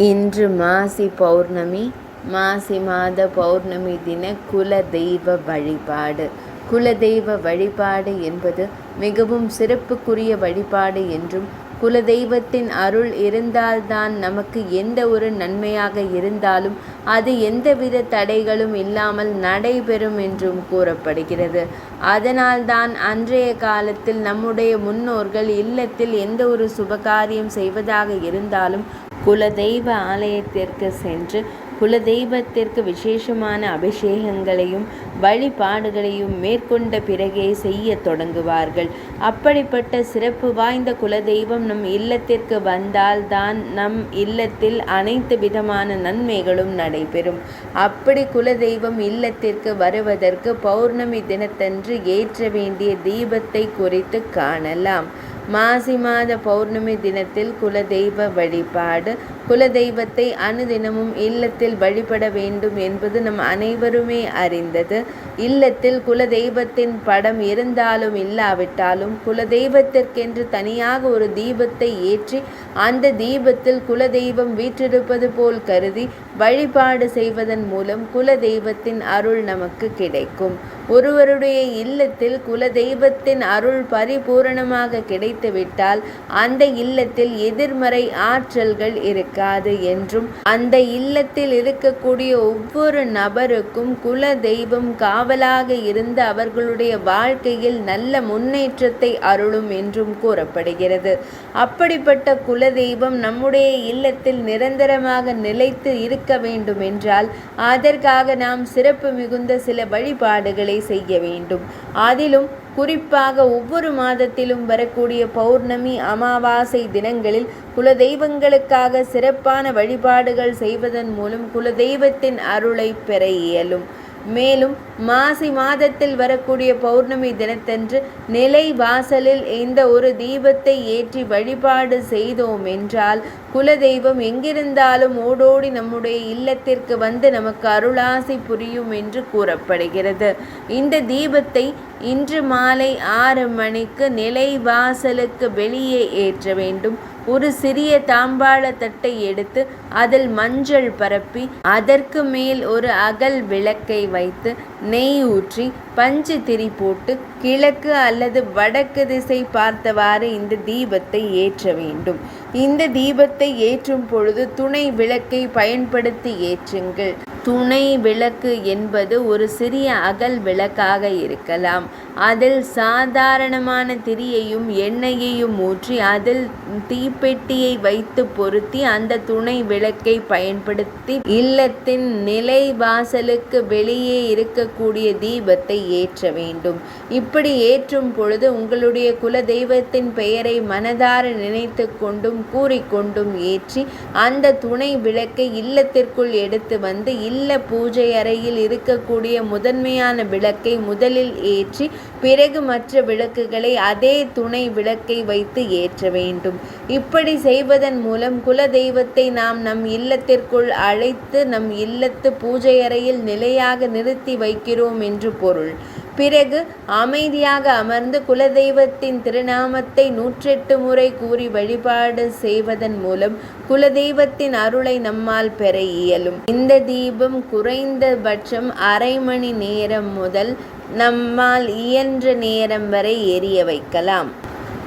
இன்று மாசி பௌர்ணமி. மாசி மாத பௌர்ணமி தின குலதெய்வ வழிபாடு. குலதெய்வ வழிபாடு என்பது மிகவும் சிறப்புக்குரிய வழிபாடு என்றும், குலதெய்வத்தின் அருள் இருந்தால்தான் நமக்கு எந்த ஒரு நன்மையாக இருந்தாலும் அது எந்தவித தடைகளும் இல்லாமல் நடைபெறும் என்றும் கூறப்படுகிறது. அதனால்தான் அன்றைய காலத்தில் நம்முடைய முன்னோர்கள் இல்லத்தில் எந்த ஒரு சுபகாரியம் செய்வதாக இருந்தாலும் குலதெய்வ ஆலயத்திற்கு சென்று குலதெய்வத்திற்கு விசேஷமான அபிஷேகங்களையும் வழிபாடுகளையும் மேற்கொண்ட பிறகே செய்ய தொடங்குவார்கள். அப்படிப்பட்ட சிறப்பு வாய்ந்த குலதெய்வம் நம் இல்லத்திற்கு வந்தால்தான் நம் இல்லத்தில் அனைத்து விதமான நன்மைகளும் நடைபெறும். அப்படி குலதெய்வம் இல்லத்திற்கு வருவதற்கு பௌர்ணமி தினத்தன்று ஏற்ற வேண்டிய தீபத்தை குறித்து காணலாம். மாசி மாத பௌர்ணமி தினத்தில் குலதெய்வ வழிபாடு. குலதெய்வத்தை அனுதினமும் இல்லத்தில் வழிபட வேண்டும் என்பது நம் அனைவருமே அறிந்தது. இல்லத்தில் குலதெய்வத்தின் படம் இருந்தாலும் இல்லாவிட்டாலும் குலதெய்வத்திற்கென்று தனியாக ஒரு தீபத்தை ஏற்றி அந்த தீபத்தில் குலதெய்வம் வீற்றிருப்பது போல் கருதி வழிபாடு செய்வதன் மூலம் குலதெய்வத்தின் அருள் நமக்கு கிடைக்கும். ஒருவருடைய இல்லத்தில் குலதெய்வத்தின் அருள் பரிபூரணமாக கிடைத்துவிட்டால் அந்த இல்லத்தில் எதிர்மறை ஆற்றல்கள் இருக்காது என்றும், அந்த இல்லத்தில் இருக்கக்கூடிய ஒவ்வொரு நபருக்கும் குலதெய்வம் காவலாக இருந்து அவர்களுடைய வாழ்க்கையில் நல்ல முன்னேற்றத்தை அருளும் என்றும் கூறப்படுகிறது. அப்படிப்பட்ட குலதெய்வம் நம்முடைய இல்லத்தில் நிரந்தரமாக நிலைத்து இருக்க வேண்டும் என்றால் அதற்காக நாம் சிறப்பு மிகுந்த சில வழிபாடுகளை செய்ய வேண்டும். அதிலும் குறிப்பாக ஒவ்வொரு மாதத்திலும் வரக்கூடிய பௌர்ணமி, அமாவாசை தினங்களில் குலதெய்வங்களுக்காக சிறப்பான வழிபாடுகள் செய்வதன் மூலம் குலதெய்வத்தின் அருளை பெற இயலும். மேலும் மாசி மாதத்தில் வரக்கூடிய பௌர்ணமி தினத்தன்று நிலை வாசலில் இந்த ஒரு தீபத்தை ஏற்றி வழிபாடு செய்தோம் என்றால் குலதெய்வம் எங்கிருந்தாலும் ஓடோடி நம்முடைய இல்லத்திற்கு வந்து நமக்கு அருளாசி புரியும் என்று கூறப்படுகிறது. இந்த தீபத்தை இன்று மாலை 6 மணிக்கு நிலை வாசலுக்கு வெளியே ஏற்ற வேண்டும். ஒரு சிறிய தாம்பாள தட்டை எடுத்து அதில் மஞ்சள் பரப்பி அதற்கு மேல் ஒரு அகல் விளக்கை வைத்து நெய் ஊற்றி பஞ்சு திரி போட்டு கிழக்கு அல்லது வடக்கு திசை பார்த்தவாறு இந்த தீபத்தை ஏற்ற வேண்டும். இந்த தீபத்தை ஏற்றும் பொழுது துணை விளக்கை பயன்படுத்தி ஏற்றுங்கள். துணை விளக்கு என்பது ஒரு சிறிய அகல் விளக்காக இருக்கலாம். அதில் சாதாரணமான திரியையும் எண்ணெயையும் ஊற்றி அதில் தீப்பெட்டியை வைத்து பொருத்தி அந்த துணை விளக்கை பயன்படுத்தி இல்லத்தின் நிலை வாசலுக்கு வெளியே இருக்கக்கூடிய தீபத்தை ஏற்ற வேண்டும். இப்படி ஏற்றும் பொழுது உங்களுடைய குலதெய்வத்தின் பெயரை மனதார நினைத்து கொண்டும் கூறிக்கொண்டும் ஏற்றி அந்த துணை விளக்கை இல்லத்திற்குள் எடுத்து வந்து இல்ல பூஜை அறையில் இருக்கக்கூடிய முதன்மையான விளக்கை முதலில் ஏற்றி பிறகு மற்ற விளக்குகளை அதே துணை விளக்கை வைத்து ஏற்ற வேண்டும். இப்படி செய்வதன் மூலம் குலதெய்வத்தை நாம் நம் இல்லத்திற்குள் அழைத்து நம் இல்லத்து பூஜை அறையில் நிலையாக நிறுத்தி வைக்கிறோம் என்று பொருள். பிறகு அமைதியாக அமர்ந்து குலதெய்வத்தின் திருநாமத்தை 108 முறை கூறி வழிபாடு செய்வதன் மூலம் குலதெய்வத்தின் அருளை நம்மால் பெற இயலும். இந்த தீபம் குறைந்தபட்சம் அரை மணி நேரம் முதல் நம்மால் இயன்ற நேரம் வரை எரிய வைக்கலாம்.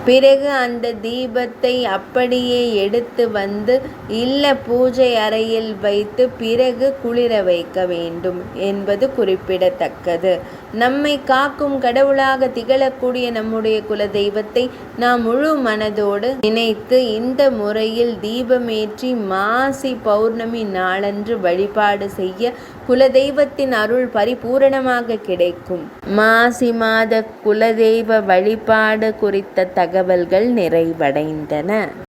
பிறகு அந்த தீபத்தை அப்படியே எடுத்து வந்து இல்ல பூஜை அறையில் வைத்து பிறகு குளிர வைக்க வேண்டும் என்பது குறிப்பிடத்தக்கது. நம்மை காக்கும் கடவுளாக திகழக்கூடிய நம்முடைய குலதெய்வத்தை நாம் முழு மனதோடு நினைத்து இந்த முறையில் தீபமேற்றி மாசி பௌர்ணமி நாளன்று வழிபாடு செய்ய குலதெய்வத்தின் அருள் பரிபூரணமாக கிடைக்கும். மாசி மாத குலதெய்வ வழிபாடு குறித்த தகவல்கள் நிறைவடைந்தன.